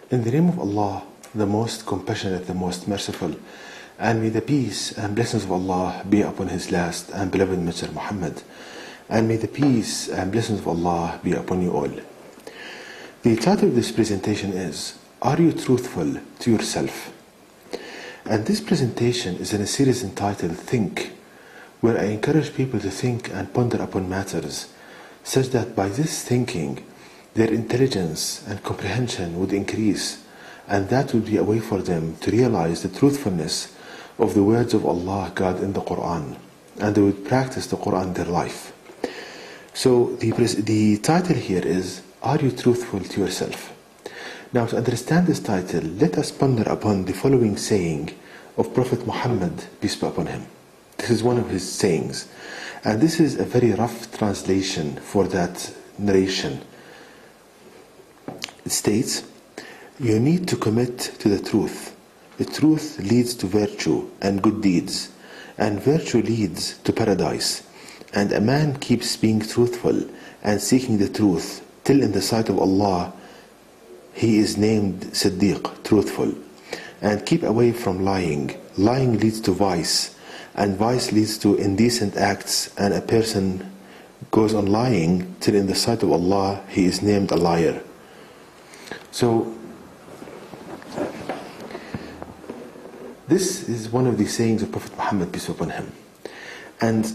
In the name of Allah, the most compassionate, the most merciful, and may the peace and blessings of Allah be upon His last and beloved Messenger Muhammad, and may the peace and blessings of Allah be upon you all. The title of this presentation is, Are you truthful to yourself? And this presentation is in a series entitled Think, where I encourage people to think and ponder upon matters, such that by this thinking, their intelligence and comprehension would increase, and that would be a way for them to realize the truthfulness of the words of Allah, God, in the Quran, and they would practice the Quran in their life. So the title here is, Are you truthful to yourself? Now, to understand this title, let us ponder upon the following saying of Prophet Muhammad, peace be upon him. This is one of his sayings, and this is a very rough translation for that narration. It states, you need to commit to the truth. The truth leads to virtue and good deeds, and virtue leads to paradise. And a man keeps being truthful and seeking the truth till in the sight of Allah he is named Siddiq, truthful. And keep away from lying. Lying leads to vice, and vice leads to indecent acts, and a person goes on lying till in the sight of Allah he is named a liar. So this is one of the sayings of Prophet Muhammad, peace be upon him. And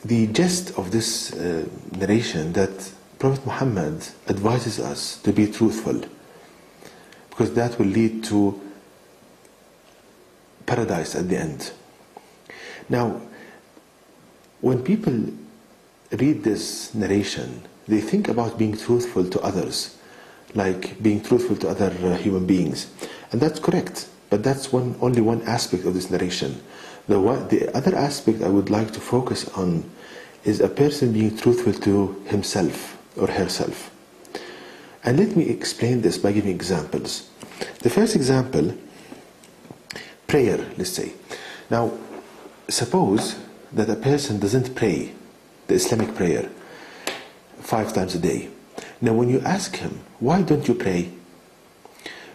the gist of this narration, that Prophet Muhammad advises us to be truthful, because that will lead to paradise at the end. Now, when people read this narration, they think about being truthful to others, like being truthful to other human beings. And that's correct, but that's only one aspect of this narration. The other aspect I would like to focus on is a person being truthful to himself or herself. And let me explain this by giving examples. The first example, prayer, let's say. Now, suppose that a person doesn't pray the Islamic prayer 5 times a day. Now, when you ask him, why don't you pray?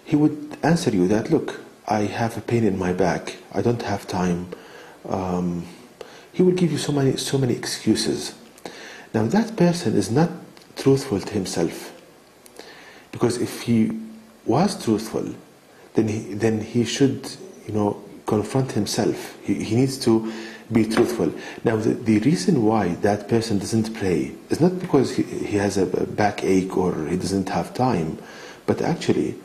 He would answer you that, look, I have a pain in my back, I don't have time. He will give you so many excuses. Now, that person is not truthful to himself, because if he was truthful, then he should, confront himself. He needs to be truthful. Now, the reason why that person doesn't pray is not because he has a backache or he doesn't have time, but actually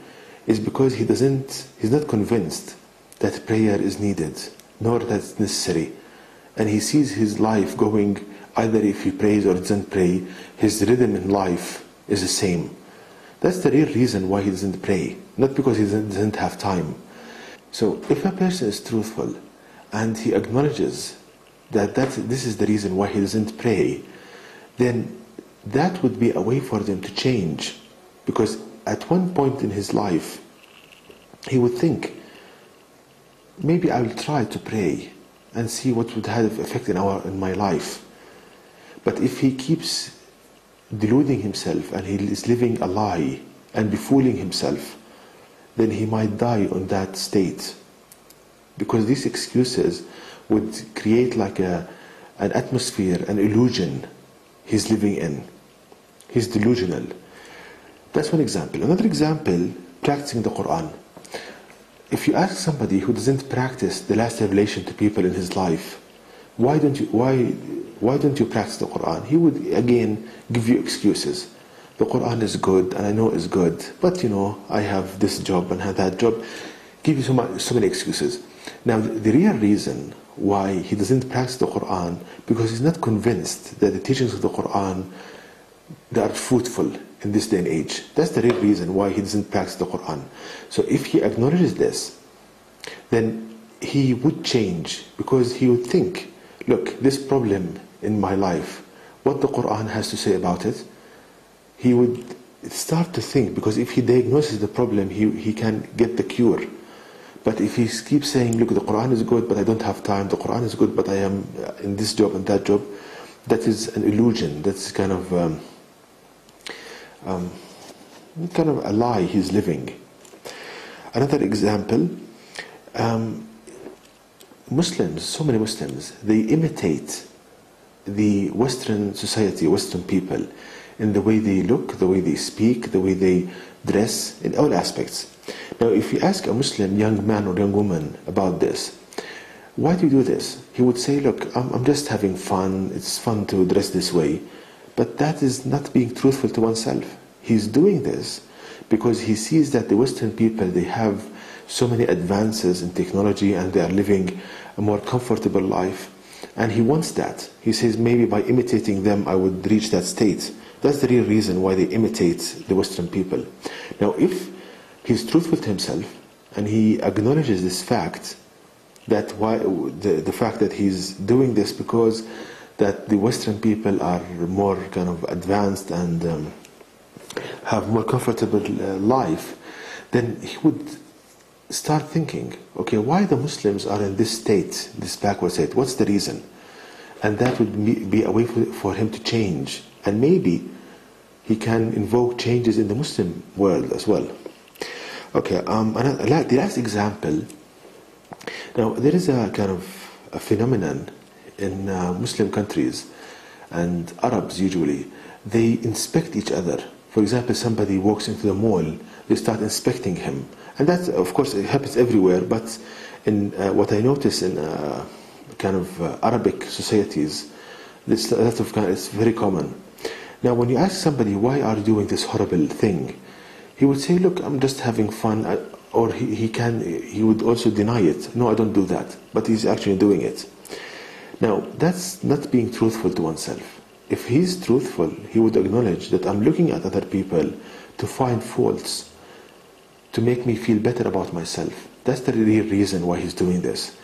is because he's not convinced that prayer is needed, nor that it's necessary. And he sees his life going, either if he prays or doesn't pray, his rhythm in life is the same. That's the real reason why he doesn't pray, not because he doesn't have time. So if a person is truthful and he acknowledges that this is the reason why he doesn't pray, then that would be a way for them to change. Because at one point in his life, he would think, maybe I will try to pray and see what would have effect in my life. But if he keeps deluding himself and he is living a lie and befooling himself, then he might die on that state. Because these excuses would create like an atmosphere, an illusion he's living in. He's delusional. That's one example. Another example, practicing the Quran. If you ask somebody who doesn't practice the last revelation to people in his life, why don't you practice the Quran? He would again give you excuses. The Quran is good, and I know it's good, but I have this job and have that job. Give you so many excuses. Now, the real reason why he doesn't practice the Quran, because he's not convinced that the teachings of the Quran, they are fruitful in this day and age. That's the real reason why he doesn't practice the Quran. So if he acknowledges this, then he would change, because he would think, look, this problem in my life, what the Quran has to say about it, he would start to think, because if he diagnoses the problem, he can get the cure. But if he keeps saying, look, the Quran is good, but I don't have time, the Quran is good, but I am in this job and that job, that is an illusion. That's kind of a lie he's living. Another example, Muslims, so many Muslims, they imitate the Western society, Western people, in the way they look, the way they speak, the way they dress, in all aspects. Now, if you ask a Muslim young man or young woman about this, why do you do this? He would say, look, I'm just having fun, it's fun to dress this way. But that is not being truthful to oneself. He's doing this because he sees that the Western people, they have so many advances in technology and they are living a more comfortable life. And he wants that. He says, maybe by imitating them, I would reach that state. That's the real reason why they imitate the Western people. Now, if he's truthful to himself and he acknowledges this fact, that the fact that he's doing this because that the Western people are more kind of advanced and have more comfortable life, then he would start thinking, okay, why the Muslims are in this state, this backward state? What's the reason? And that would be a way for him to change. And maybe he can invoke changes in the Muslim world as well. Okay, the last example. Now, there is a kind of a phenomenon in Muslim countries and Arabs usually. They inspect each other. For example, somebody walks into the mall, they start inspecting him. And that, of course, it happens everywhere, but in what I notice in kind of Arabic societies, it's very common. Now, when you ask somebody, why are you doing this horrible thing? He would say, look, I'm just having fun. Or he would also deny it. No, I don't do that. But he's actually doing it. Now, that's not being truthful to oneself. If he's truthful, he would acknowledge that I'm looking at other people to find faults, to make me feel better about myself. That's the real reason why he's doing this.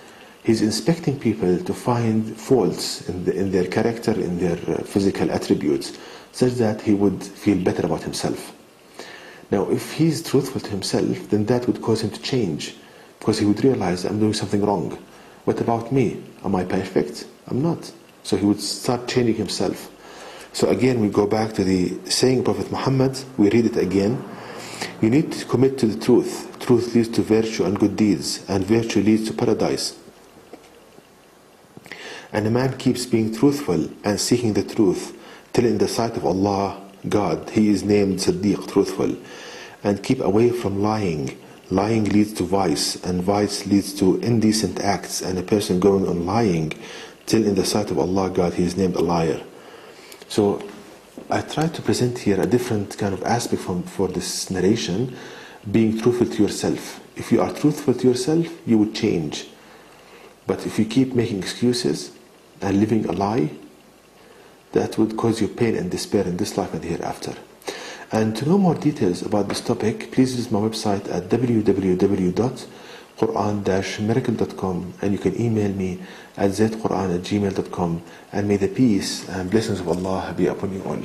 He's inspecting people to find faults in their character, in their physical attributes, such that he would feel better about himself. Now, if he's truthful to himself, then that would cause him to change, because he would realize, I'm doing something wrong. What about me? Am I perfect? I'm not. So he would start changing himself. So again, we go back to the saying of Prophet Muhammad, we read it again. You need to commit to the truth. Truth leads to virtue and good deeds, and virtue leads to paradise. And a man keeps being truthful and seeking the truth, till in the sight of Allah, God, he is named Siddiq, truthful. And keep away from lying. Lying leads to vice, and vice leads to indecent acts, and a person going on lying, till in the sight of Allah, God, he is named a liar. So I try to present here a different kind of aspect for this narration, being truthful to yourself. If you are truthful to yourself, you would change. But if you keep making excuses and living a lie, that would cause you pain and despair in this life and hereafter. And to know more details about this topic, please visit my website at www.quran-miracle.com, and you can email me at zaidquran@gmail.com. And may the peace and blessings of Allah be upon you all.